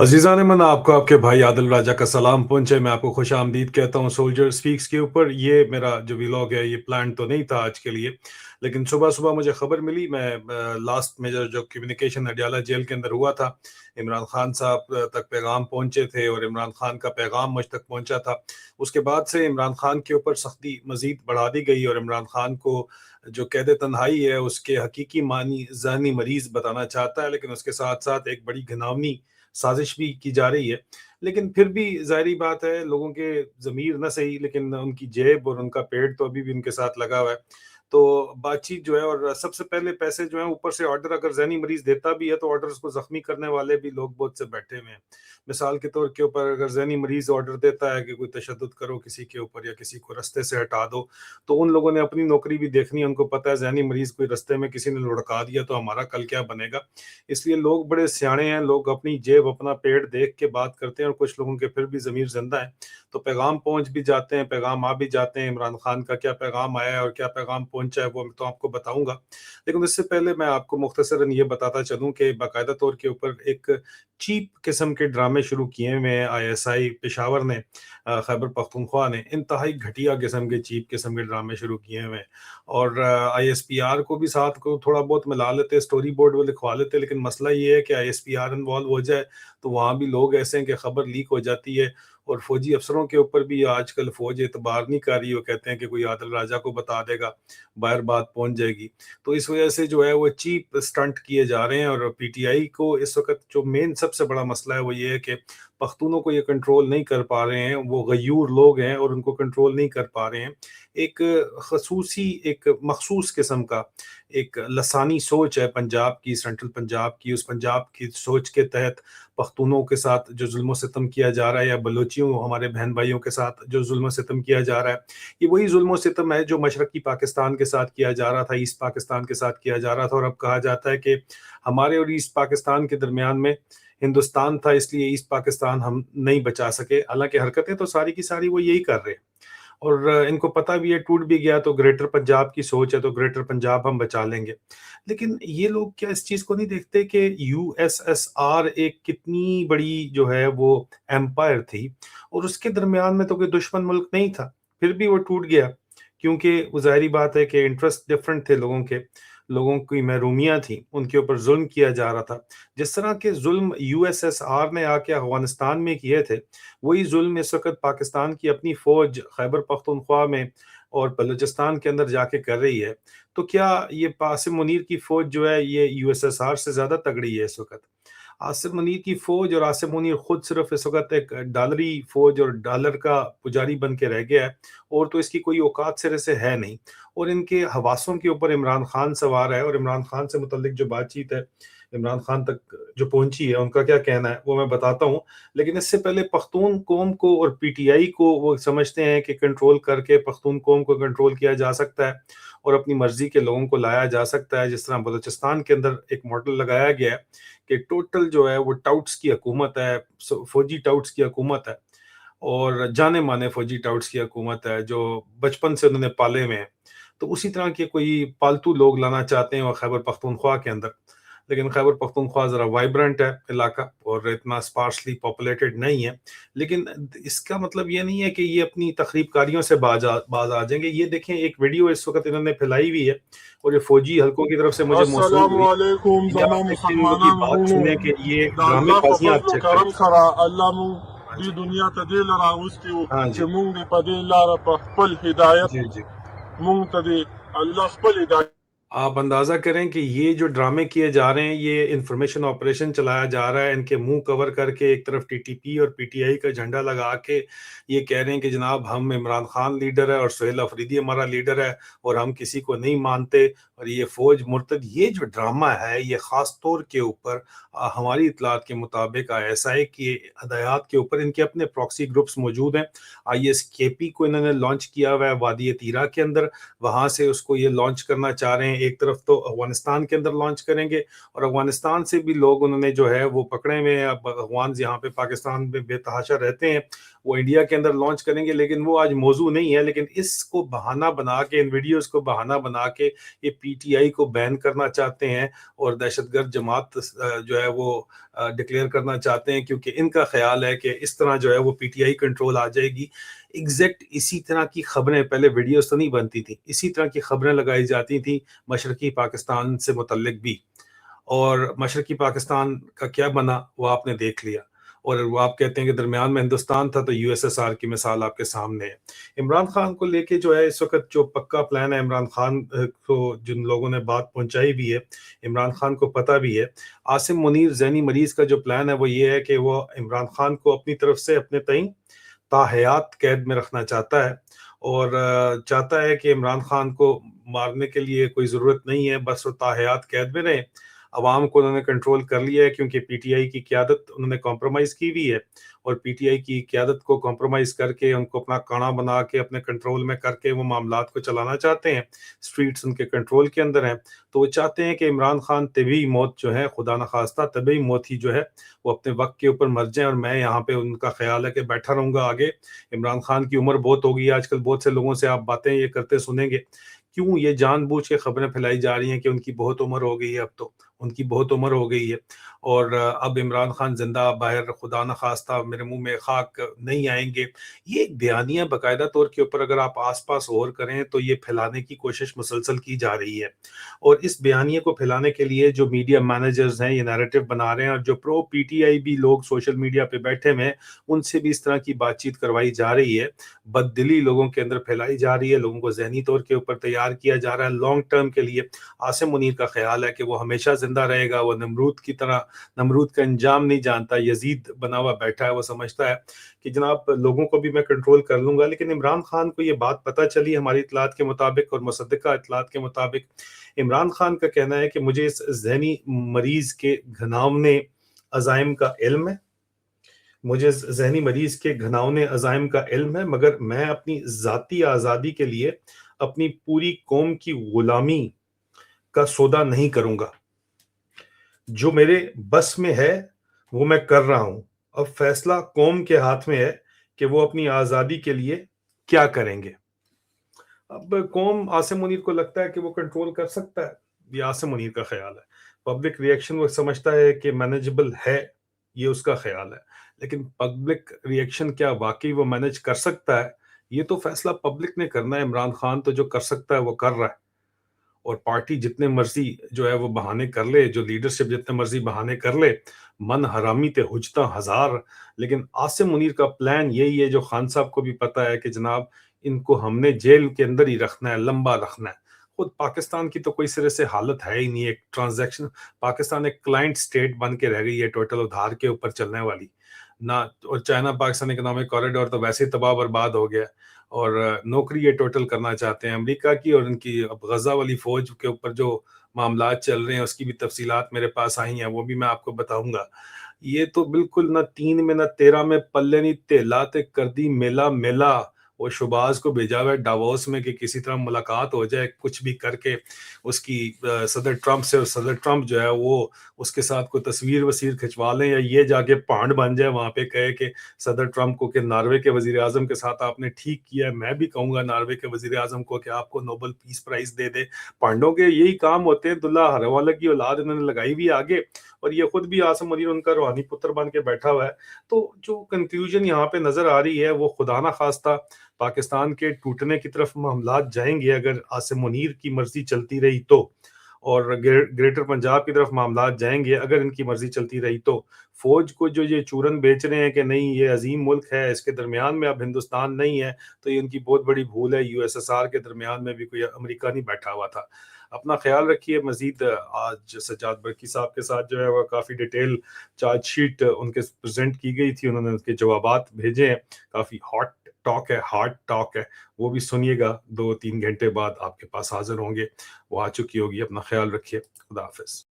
अजीज़ान मन आपको आपके भाई आदिल राजा का सलाम पहुंचे। मैं आपको खुश आमदीद कहता हूँ सोल्जर स्पीक्स के ऊपर। ये मेरा जो व्लॉग है ये प्लान तो नहीं था आज के लिए, लेकिन सुबह सुबह मुझे खबर मिली। मैं लास्ट में जो कम्युनिकेशन अडयाला जेल के अंदर हुआ था, इमरान खान साहब तक पैगाम पहुंचे थे और इमरान खान का पैगाम मुझ तक पहुंचा था। उसके बाद से इमरान खान के ऊपर सख्ती मजीद बढ़ा दी गई और इमरान खान को जो कैद तन्हाई है उसके हकीकी मानी ज़हनी मरीज बताना चाहता है, लेकिन उसके साथ साथ एक बड़ी घिनौनी साजिश भी की जा रही है। लेकिन फिर भी ज़ाहिरी बात है, लोगों के ज़मीर ना सही लेकिन उनकी जेब और उनका पेट तो अभी भी उनके साथ लगा हुआ है। तो बातचीत जो है, और सबसे पहले पैसे जो हैं ऊपर से ऑर्डर अगर ज़हनी मरीज़ देता भी है तो ऑर्डर्स को ज़ख्मी करने वाले भी लोग बहुत से बैठे हुए हैं। मिसाल के तौर के ऊपर अगर ज़हनी मरीज़ ऑर्डर देता है कि कोई तशद्दुद करो किसी के ऊपर या किसी को रास्ते से हटा दो, तो उन लोगों ने अपनी नौकरी भी देखनी है। उनको पता है ज़हनी मरीज़ कोई रास्ते में किसी ने लुढ़का दिया तो हमारा कल क्या बनेगा। इसलिए लोग बड़े सियाणे हैं, लोग अपनी जेब अपना पेट देख के बात करते हैं और कुछ लोगों के फिर भी ज़मीर ज़िंदा है। तो पैगाम पहुंच भी जाते हैं, पैगाम आ भी जाते हैं। इमरान खान का क्या पैगाम आया है और क्या पैगाम पहुंचा है वो तो आपको बताऊंगा, लेकिन उससे पहले मैं आपको मुख्तसरन ये बताता चलूं कि बाकायदा तौर के ऊपर एक चीप किस्म के ड्रामे शुरू किए हुए हैं आईएसआई पेशावर ने, खैबर पख्तूनख्वा ने इंतहाई घटिया किस्म के चीप किस्म के ड्रामे शुरू किए हुए हैं। और आईएसपीआर को भी साथ को थोड़ा बहुत मिला लेते, स्टोरी बोर्ड वो लिखवा लेते, लेकिन मसला ये है कि आईएसपीआर इन्वॉल्व हो जाए तो वहाँ भी लोग ऐसे हैं कि खबर लीक हो जाती है। और फौजी अफसरों के ऊपर भी आजकल फौज एतबार नहीं कर रही, वो कहते हैं कि कोई आदिल राजा को बता देगा, बाहर बात पहुंच जाएगी। तो इस वजह से जो है वो चीप स्टंट किए जा रहे हैं। और पीटीआई को इस वक्त जो मेन सबसे बड़ा मसला है वो ये है कि पख्तूनों को ये कंट्रोल नहीं कर पा रहे हैं, वो गयूर लोग हैं और उनको कंट्रोल नहीं कर पा रहे हैं। एक खसूसी एक मखसूस किस्म का एक लसानी सोच है पंजाब की, सेंट्रल पंजाब की। उस पंजाब की सोच के तहत पख्तूनों के साथ जो जुल्म सितम किया जा रहा है, या बलोचियों हमारे बहन भाइयों के साथ जो जुल्म सितम किया जा रहा है, ये वही जुल्म सितम है जो मशरकी पाकिस्तान के साथ किया जा रहा था, ईस्ट पाकिस्तान के साथ किया जा रहा था। और अब कहा जाता है कि हमारे और ईस्ट पाकिस्तान के दरमियान में हिंदुस्तान था, इसलिए ईस्ट पाकिस्तान हम नहीं बचा सके। हालांकि हरकतें तो सारी की सारी वो यही कर रहे हैं और इनको पता भी है टूट भी गया तो ग्रेटर पंजाब की सोच है तो ग्रेटर पंजाब हम बचा लेंगे। लेकिन ये लोग क्या इस चीज को नहीं देखते कि यूएसएसआर एक कितनी बड़ी जो है वो एम्पायर थी और उसके दरमियान में तो कोई दुश्मन मुल्क नहीं था, फिर भी वो टूट गया क्योंकि वो ज़ाहिरी बात है कि इंटरेस्ट डिफरेंट थे लोगों के, लोगों की महरूमियाँ थी, उनके ऊपर जुल्म किया जा रहा था। जिस तरह के जुल्म यूएसएसआर ने आके अफगानिस्तान में किए थे, वही जुल्म इस वक्त पाकिस्तान की अपनी फौज खैबर पख्तूनख्वा में और बलूचिस्तान के अंदर जाके कर रही है। तो क्या ये आसिम मुनीर की फौज जो है ये यूएसएसआर से ज्यादा तगड़ी है इस वक्त? आसिम मुनीर की फौज और आसिम मुनीर खुद सिर्फ इस वक्त एक डॉलरी फौज और डॉलर का पुजारी बन के रह गया है, और तो इसकी कोई औकात सिरे से है नहीं। और इनके हवासों के ऊपर इमरान खान सवार है, और इमरान खान से मुतल्लिक जो बातचीत है, इमरान खान तक जो पहुंची है, उनका क्या कहना है वो मैं बताता हूँ। लेकिन इससे पहले पख्तून कौम को और पीटीआई को वो समझते हैं कि कंट्रोल करके पख्तून कौम को कंट्रोल किया जा सकता है और अपनी मर्जी के लोगों को लाया जा सकता है। जिस तरह बलूचिस्तान के अंदर एक मॉडल लगाया गया है कि टोटल जो है वो टाउट्स की हुकूमत है, फौजी टाउट्स की हुकूमत है, और जाने माने फौजी टाउट्स की हुकूमत है जो बचपन से उन्होंने पाले में है। तो उसी तरह के कोई पालतू लोग लाना चाहते हैं वो खैबर पख्तूनख्वा के अंदर। लेकिन खैबर पख्तूनख्वा ज़रा वाइब्रेंट है इलाका और इतना स्पार्सली पॉपुलेटेड नहीं है। लेकिन इसका मतलब ये नहीं है कि ये अपनी तखरीबकारियों से बाज आ जाएंगे। ये देखें, एक वीडियो इस वक्त इन्होंने फैलाई हुई है और ये फौजी हलकों की तरफ से मुझे मौसूल हुई। अस्सलामुअलैकुम ये जमा आप देखें, इन लोगों की बात मुसलमानानो सुने कि ये د الله په ड्रामेबाजियां आप فضل او चेक करें। کرم سره الله مونږ हाँ دې जी, دنیا ته دې لاره راوستي وو हाँ چې जी, مونږ دې په دې لاره په خپل هدایت जी, जी। مونږ ته دې الله خپل هدایت आप अंदाजा करें कि ये जो ड्रामे किए जा रहे हैं, ये इंफॉर्मेशन ऑपरेशन चलाया जा रहा है, इनके मुंह कवर करके एक तरफ टीटीपी और पीटीआई का झंडा लगा के ये कह रहे हैं कि जनाब हम इमरान खान लीडर है और सुहेल अफरीदी हमारा लीडर है और हम किसी को नहीं मानते, और ये फौज मुर्तद। ये जो ड्रामा है ये खास तौर के ऊपर हमारी इतलात के मुताबिक आईएसआई की हदायत के ऊपर इनके अपने प्रॉक्सी ग्रुप्स मौजूद हैं। आईएसकेपी को इन्होंने लॉन्च किया हुआ है वादी तीरा के अंदर, वहां से उसको ये लॉन्च करना चाह रहे हैं। एक तरफ तो अफगानिस्तान के अंदर लॉन्च करेंगे और अफगानिस्तान से भी लोग उन्होंने जो है वो पकड़े हुए हैं। अब अफगान यहाँ पे पाकिस्तान में बेतहाशा रहते हैं وہ انڈیا کے اندر لانچ کریں گے، لیکن وہ آج موضوع نہیں ہے. لیکن اس کو بہانہ بنا کے، ان ویڈیوز کو بہانہ بنا کے یہ پی ٹی آئی کو بین کرنا چاہتے ہیں اور دہشت گرد جماعت جو ہے وہ ڈکلیئر کرنا چاہتے ہیں، کیونکہ ان کا خیال ہے کہ اس طرح جو ہے وہ پی ٹی آئی کنٹرول آ جائے گی. ایگزیکٹ اسی طرح کی خبریں، پہلے ویڈیوز تو نہیں بنتی تھیں، اسی طرح کی خبریں لگائی جاتی تھیں مشرقی پاکستان سے متعلق بھی، اور مشرقی پاکستان کا کیا بنا وہ آپ نے دیکھ لیا. اور وہ آپ کہتے ہیں کہ درمیان میں ہندوستان تھا، تو یو ایس ایس آر کی مثال آپ کے سامنے ہے. عمران خان کو لے کے جو ہے اس وقت جو پکا پلان ہے، عمران خان کو جن لوگوں نے بات پہنچائی بھی ہے، عمران خان کو پتہ بھی ہے. عاصم منیر ذہنی مریض کا جو پلان ہے وہ یہ ہے کہ وہ عمران خان کو اپنی طرف سے اپنے تئیں تاحیات قید میں رکھنا چاہتا ہے، اور چاہتا ہے کہ عمران خان کو مارنے کے لیے کوئی ضرورت نہیں ہے، بس وہ تاحیات قید میں رہیں. عوام کو انہوں نے کنٹرول کر لیا ہے، کیونکہ پی ٹی آئی کی قیادت انہوں نے کمپرومائز کی ہوئی ہے، اور پی ٹی آئی کی قیادت کو کمپرومائز کر کے ان کو اپنا کانا بنا کے اپنے کنٹرول میں کر کے وہ معاملات کو چلانا چاہتے ہیں. سٹریٹس ان کے کنٹرول کے اندر ہیں، تو وہ چاہتے ہیں کہ عمران خان طبی موت جو ہے، خدا نخواستہ طبی موت ہی جو ہے وہ اپنے وقت کے اوپر مر جائیں. اور میں یہاں پہ ان کا خیال ہے کہ بیٹھا رہوں گا آگے. عمران خان کی عمر بہت ہو گئی ہے، آج کل بہت سے لوگوں سے آپ باتیں یہ کرتے سنیں گے، کیوں یہ جان بوجھ کے خبریں پھیلائی جا رہی ہیں کہ ان کی بہت عمر ہو گئی ہے. اب تو ان کی بہت عمر ہو گئی ہے، اور اب عمران خان زندہ باہر، خدا نخواستہ میرے منہ میں خاک نہیں آئیں گے. یہ ایک بیانیہ باقاعدہ طور کے اوپر اگر آپ آس پاس غور کریں تو یہ پھیلانے کی کوشش مسلسل کی جا رہی ہے. اور اس بیانیے کو پھیلانے کے لیے جو میڈیا مینیجرز ہیں یہ نیریٹو بنا رہے ہیں، اور جو پرو پی ٹی آئی بھی لوگ سوشل میڈیا پہ بیٹھے ہوئے ہیں ان سے بھی اس طرح کی بات چیت کروائی جا رہی ہے. بددلی لوگوں کے اندر پھیلائی جا رہی ہے، لوگوں کو ذہنی طور کے اوپر تیار کیا جا رہا ہے لانگ ٹرم کے لیے. عاصم منیر کا خیال ہے کہ وہ ہمیشہ زندہ رہے گا، وہ نمرود کی طرح، نمرود کا انجام نہیں جانتا، یزید بنا ہوا بیٹھا ہے. وہ سمجھتا ہے کہ جناب لوگوں کو بھی میں کنٹرول کر لوں گا. لیکن عمران خان کو یہ بات پتہ چلی ہماری اطلاعات کے مطابق اور مصدقہ اطلاعات کے مطابق. عمران خان کا کہنا ہے کہ مجھے اس ذہنی مریض کے گھناؤنے عزائم کا علم ہے، مجھے ذہنی مریض کے گھناؤنے عزائم کا علم ہے، مگر میں اپنی ذاتی آزادی کے لیے اپنی پوری قوم کی غلامی کا سودا نہیں کروں گا. جو میرے بس میں ہے وہ میں کر رہا ہوں، اب فیصلہ قوم کے ہاتھ میں ہے کہ وہ اپنی آزادی کے لیے کیا کریں گے. اب قوم عاصم منیر کو لگتا ہے کہ وہ کنٹرول کر سکتا ہے، یہ عاصم منیر کا خیال ہے. پبلک ریئیکشن وہ سمجھتا ہے کہ مینیجبل ہے، یہ اس کا خیال ہے. لیکن پبلک ریئیکشن کیا واقعی وہ مینیج کر سکتا ہے، یہ تو فیصلہ پبلک نے کرنا ہے. عمران خان تو جو کر سکتا ہے وہ کر رہا ہے، اور پارٹی جتنے مرضی جو ہے وہ بہانے کر لے، جو لیڈرشپ جتنے مرضی بہانے کر لے، من حرامی تے حجتاں ہزار. لیکن عاصم منیر کا پلان یہی ہے جو خان صاحب کو بھی پتا ہے کہ جناب ان کو ہم نے جیل کے اندر ہی رکھنا ہے، لمبا رکھنا ہے. خود پاکستان کی تو کوئی سرے سے حالت ہے ہی نہیں. ایک ٹرانزیکشن، پاکستان ایک کلائنٹ سٹیٹ بن کے رہ گئی ہے، ٹوٹل ادھار کے اوپر چلنے والی نہ. اور چائنا پاکستان اکنامک کوریڈور تو ویسے ہی تباہ برباد ہو گیا، اور نوکری یہ ٹوٹل کرنا چاہتے ہیں امریکہ کی. اور ان کی اب غزہ والی فوج کے اوپر جو معاملات چل رہے ہیں اس کی بھی تفصیلات میرے پاس آئی ہیں، وہ بھی میں آپ کو بتاؤں گا. یہ تو بالکل نہ 3 میں نہ 13 میں پلے نہیں تیلا تے کر دی میلا میلا. وہ شباز کو بھیجا ہوا ہے ڈاووس میں کہ کسی طرح ملاقات ہو جائے، کچھ بھی کر کے اس کی صدر ٹرمپ سے، اور صدر ٹرمپ جو ہے وہ اس کے ساتھ کوئی تصویر وصیر کھنچوا لیں، یا یہ جا کے پانڈ بن جائے وہاں پہ، کہے کہ صدر ٹرمپ کو کہ ناروے کے وزیر اعظم کے ساتھ آپ نے ٹھیک کیا ہے. میں بھی کہوں گا ناروے کے وزیر اعظم کو کہ آپ کو نوبل پیس پرائز دے دے. پانڈوں کے یہی کام ہوتے ہیں، دلہ ہروالا کی اولاد انہوں نے لگائی ہوئی آگے، اور یہ خود بھی عاصم منیر ان کا روحانی پتر بن کے بیٹھا ہوا ہے. تو جو کنکلوژن یہاں پہ نظر آ رہی ہے وہ خدا نہ خواستہ پاکستان کے ٹوٹنے کی طرف معاملات جائیں گے اگر عاصم منیر کی مرضی چلتی رہی تو، اور گریٹر پنجاب کی طرف معاملات جائیں گے اگر ان کی مرضی چلتی رہی تو. فوج کو جو یہ چورن بیچ رہے ہیں کہ نہیں یہ عظیم ملک ہے، اس کے درمیان میں اب ہندوستان نہیں ہے، تو یہ ان کی بہت بڑی بھول ہے. یو ایس ایس آر کے درمیان میں بھی کوئی امریکہ نہیں بیٹھا ہوا تھا. اپنا خیال رکھیے. مزید آج سجاد برقی صاحب کے ساتھ جو ہے وہ کافی ڈیٹیل چارج شیٹ ان کے پریزنٹ کی گئی تھی، انہوں نے ان کے جوابات بھیجے ہیں. کافی ہاٹ ٹاک ہے، ہارڈ ٹاک ہے، وہ بھی سنیے گا. 2-3 گھنٹے بعد آپ کے پاس حاضر ہوں گے، وہ آ چکی ہوگی. اپنا خیال رکھیے. خدا حافظ.